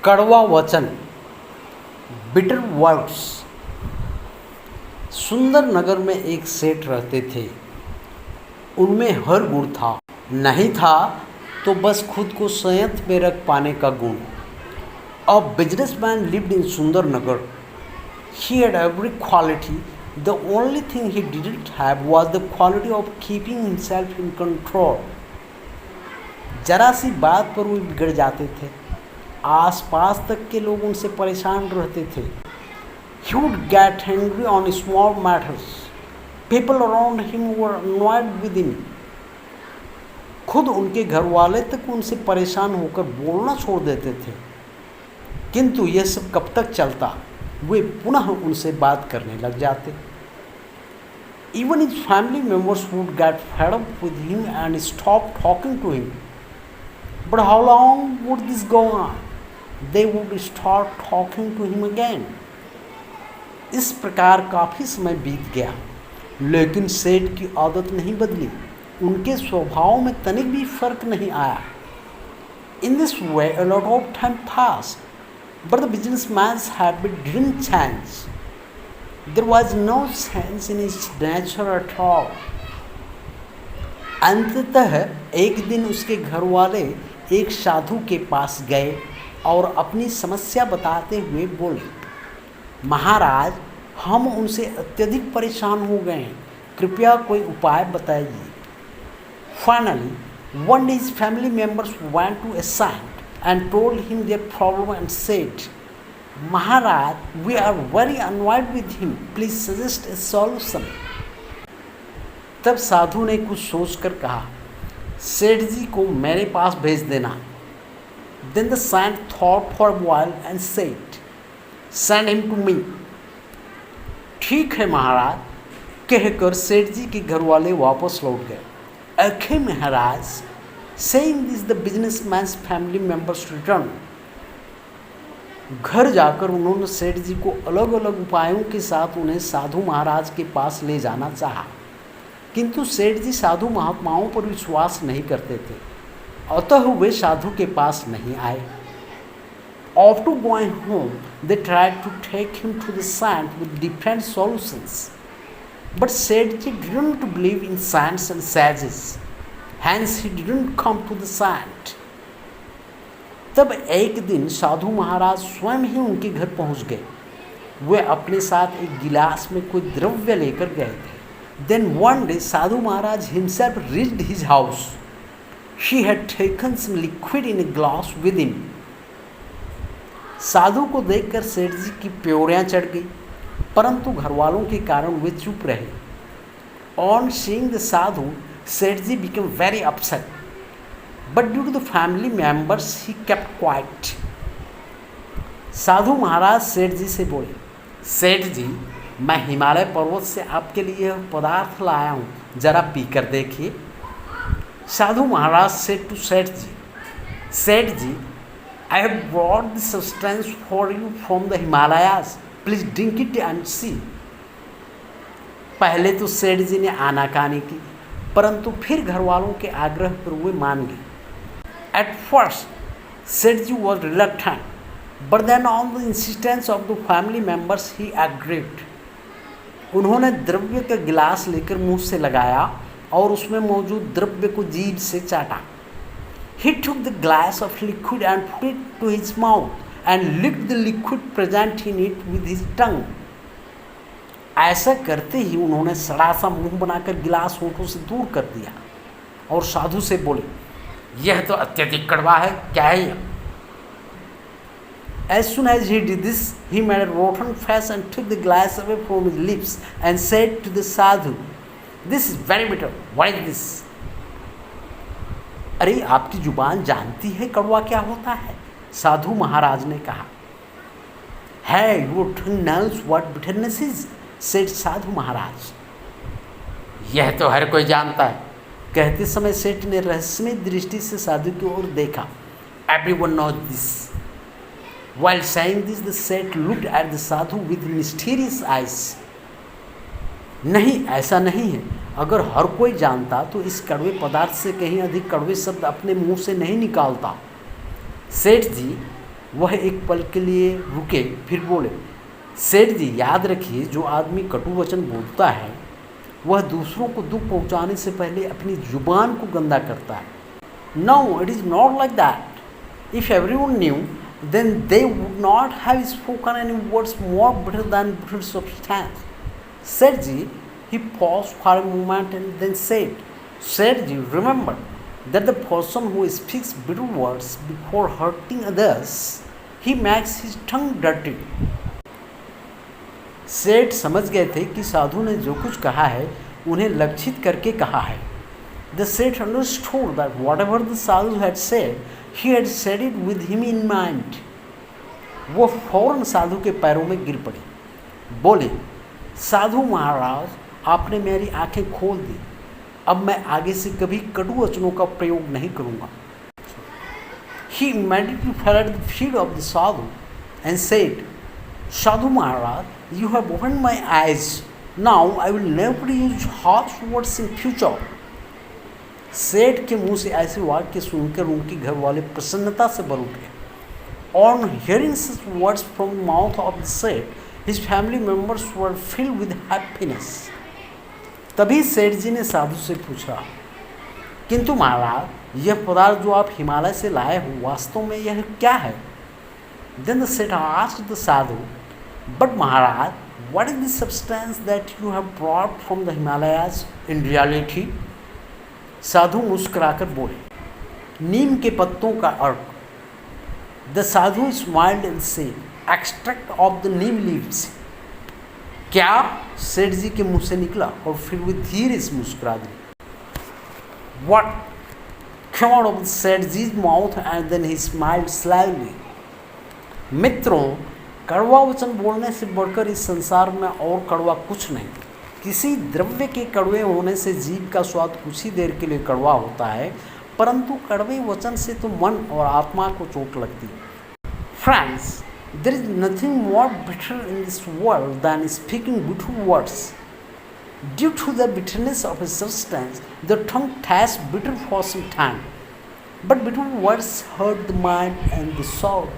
कड़वा वचन, bitter words. सुंदर नगर में एक सेठ रहते थे। उनमें हर गुण था, नहीं था तो बस खुद को संयत में रख पाने का गुण। अ बिजनेसमैन लिव्ड इन सुंदर नगर। He had every quality. The only thing he didn't have was the quality of keeping himself in control. जरा सी बात पर वो बिगड़ जाते थे। आसपास तक के लोग उनसे परेशान रहते थे। He would get angry on small matters. People around him were annoyed with him. खुद उनके घर वाले तक उनसे परेशान होकर बोलना छोड़ देते थे। किंतु यह सब कब तक चलता? वे पुनः उनसे बात करने लग जाते। Even his family members would get fed up with him and stop talking to him. But how long would this go on? They would start talking to him again. इस प्रकार काफ़ी समय बीत गया, लेकिन सेठ की आदत नहीं बदली। उनके स्वभाव में तनिक भी फर्क नहीं आया। In this way, a lot of time passed, but the businessman's habit didn't change. There was no change in his nature at all. अंततः एक दिन उसके घर वाले एक साधु के पास गए और अपनी समस्या बताते हुए बोले, महाराज, हम उनसे अत्यधिक परेशान हो गए हैं, कृपया कोई उपाय बताइए। Finally, one day his family members went to a saint and told him their problem and said, Maharaj, we are very annoyed with him. Please suggest a solution. तब साधु ने कुछ सोचकर कहा, सेठ जी को मेरे पास भेज देना। Then the saint thought for a while and said, Send him to me. ठीक है महाराज, कहकर सेठ जी के घर वाले वापस लौट गए। Okay, Maharaj, saying this the businessman's family members returned. घर जाकर उन्होंने सेठ जी को अलग अलग उपायों के साथ उन्हें साधु महाराज के पास ले जाना चाहा, किंतु सेठ जी साधु महात्माओं पर विश्वास नहीं करते थे, अतः वे साधु के पास नहीं आए। After going home, they tried to take him to the saint with different solutions. But Sethji didn't believe in saints and sages. Hence he didn't come to the saint. तब एक दिन साधु महाराज स्वयं ही उनके घर पहुंच गए। वे अपने साथ एक गिलास में कोई द्रव्य लेकर गए थे। Then one day Sadhu Maharaj himself reached his house. He had taken some liquid in a glass with him. साधु को देखकर सेठ जी की प्योरियाँ चढ़ गई, परंतु घरवालों के कारण वे चुप रहे। On seeing the sadhu, Sethji became very upset, but due to the family members, he kept quiet. साधु महाराज सेठ जी से बोले, सेठ जी, मैं हिमालय पर्वत से आपके लिए यह पदार्थ लाया हूँ, जरा पीकर देखिए। साधु महाराज said to सेठ जी, I have brought the substance for you from the Himalayas. Please drink it and see. पहले तो सेठ जी ने आनाकानी की, परंतु फिर घर वालों के आग्रह पर वे मान गए। At first, सेठ जी was reluctant, but then on the insistence of the family members, he agreed. उन्होंने द्रव्य का गिलास लेकर मुंह से लगाया और उसमें मौजूद द्रव्य को जीभ से चाटा। He took the glass of liquid and put it to his mouth and licked the liquid present in it with his tongue. ऐसा करते ही उन्होंने सड़ा सा मुंह बनाकर गिलास होठों से दूर कर दिया और साधु से बोले, यह तो अत्यधिक कड़वा है, क्या है यह? As soon as he did this, he made a rotten face and took the glass away from his lips and said to the sadhu, This is very bitter. What is this? अरे, आपकी जुबान जानती है कड़वा क्या होता है? साधु महाराज ने कहा। Hey, your tongue knows what bitterness is, said साधु महाराज। यह तो हर कोई जानता है, कहते समय सेठ ने रहस्यमय दृष्टि से साधु की ओर देखा। Everyone knows this. While saying this, the seth looked at the sadhu with mysterious eyes. नहीं, ऐसा नहीं है। अगर हर कोई जानता तो इस कड़वे पदार्थ से कहीं अधिक कड़वे शब्द अपने मुंह से नहीं निकालता। सेठ जी, वह एक पल के लिए रुके, फिर बोले, सेठ जी याद रखिए, जो आदमी कटु वचन बोलता है वह दूसरों को दुख पहुंचाने से पहले अपनी जुबान को गंदा करता है. No, it is not like that. If everyone knew, then they would not have spoken any words more bitter than bitter substance. Sergi, he paused for a moment and then said, Sergi, remember that the person who speaks bitter words before hurting others, he makes his tongue dirty. सेठ समझ गए थे कि साधु ने जो कुछ कहा है उन्हें लक्षित करके कहा है. The sage understood that whatever the sadhu had said, he had said it with him in mind. वो फौरन साधु के पैरों में गिर पड़ी. बोले, साधु महाराज, आपने मेरी आंखें खोल दी. अब मैं आगे से कभी कटु वचनों का प्रयोग नहीं करूँगा. He immediately fell at the feet of the sadhu and said, Sadhu Maharaj, you have opened my eyes. Now I will never use harsh words in future. सेठ के मुंह से ऐसे वाक्य सुनकर उनके घर वाले प्रसन्नता से भर उठे. On hearing such words from the mouth of the Seth, his family members were filled with happiness. तभी सेठ जी ने साधु से पूछा, किंतु महाराज, यह पदार्थ जो आप हिमालय से लाए हो वास्तव में यह क्या है? Then the Seth asked the sadhu, but Maharaj, what is the substance that you have brought from the Himalayas in reality? साधु मुस्कुराकर बोले, नीम के पत्तों का अर्क. The Sadhu smiled and said, extract of the Neem leaves. क्या? सेठ जी के मुंह से निकला और फिर वे धीरे से मुस्कुरा दी. What came out of सेठ जी's mouth and then he smiled slyly. मित्रों, कड़वा वचन बोलने से बढ़कर इस संसार में और कड़वा कुछ नहीं. किसी द्रव्य के कड़वे होने से जीव का स्वाद कुछ ही देर के लिए कड़वा होता है, परंतु कड़वे वचन से तो मन और आत्मा को चोट लगती है. Friends, there is nothing more bitter in this world than speaking bitter words. Due to the bitterness of a substance, the tongue taste bitter for some time, but bitter words hurt the mind and the soul.